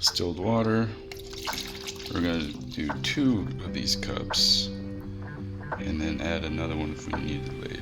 distilled water. We're going to do 2 of these cups, and then add another one if we need it later.